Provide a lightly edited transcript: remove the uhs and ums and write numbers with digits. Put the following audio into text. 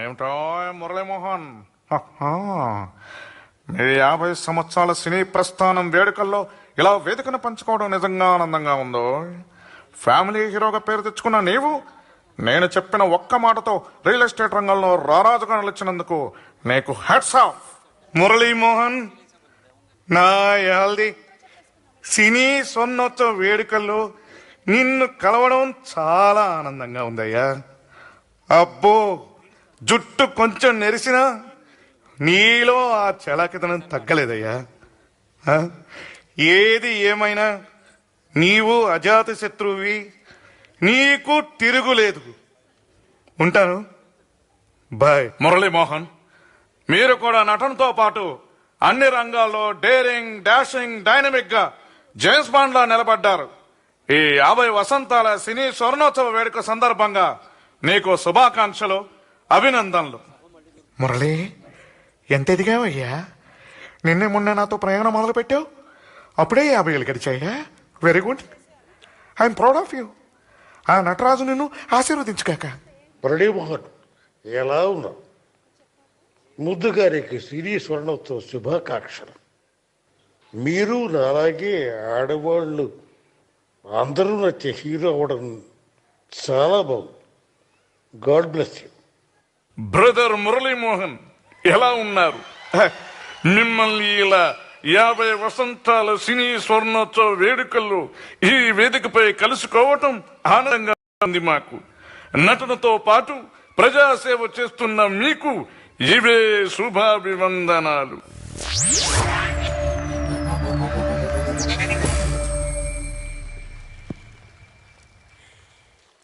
ఏమిటో మురళీమోహన్, మీ 50 సంవత్సరాల సినీ ప్రస్థానం వేడుకల్లో ఇలా వేదికను పంచుకోవడం నిజంగా ఆనందంగా ఉందో. ఫ్యామిలీ హీరోగా పేరు తెచ్చుకున్న నీవు నేను చెప్పిన ఒక్క మాటతో రియల్ ఎస్టేట్ రంగంలో రారాజుగా నిలిచినందుకు నీకు హ్యాట్స్ ఆఫ్. మురళీమోహన్, నా యాల్ది సినీ స్వర్ణోత్సవ వేడుకల్లో నిన్ను కలవడం చాలా ఆనందంగా ఉందయ్యా. అబ్బో, జుట్టు కొంచెం నెరిసినా నీలో ఆ చలాకితనం తగ్గలేదయ్యా. ఏది ఏమైనా నీవు అజాత శత్రువి, నీకు తిరుగులేదు. ఉంటాను, బాయ్. మురళీమోహన్, మీరు కూడా నటనతో పాటు అన్ని రంగాల్లో డేరింగ్, డాషింగ్, డైనమిక్ గా జేమ్స్ బాండ్ లా నిలబడ్డారు. ఈ 50 వసంతాల సినీ స్వర్ణోత్సవ వేడుక సందర్భంగా నీకు శుభాకాంక్షలు, అభినందనలు. మురళి, ఎంత ఎదిగావయ్యా. నిన్నే మొన్న నాతో ప్రయాణం మొదలు పెట్టావు, అప్పుడే 50 ఏళ్ళు గడిచాయా. Very good, I'm proud of you. ఆ నటరాజు నిన్ను ఆశీర్వదించుకాక. మురళీమోహన్, ఎలా ఉన్నావు? ముద్దుగారికి సినీ స్వర్ణోత్సవ శుభాకాంక్షలు. మీరు నాలాగే ఆడవాళ్ళు అందరూ నచ్చే హీరో అవ్వడం చాలా బాగుంది. God bless you. Brother Muralimohan, ఎలా ఉన్నారు? మిమ్మల్ని ఇలా 50 వసంతాల సినీ స్వర్ణోత్సవ వేడుకల్లో ఈ వేదికపై కలుసుకోవటం ఆనందంగా ఉంది మాకు. నటనతో పాటు ప్రజాసేవ చేస్తున్న మీకు ఇవే శుభాభివందనాలు.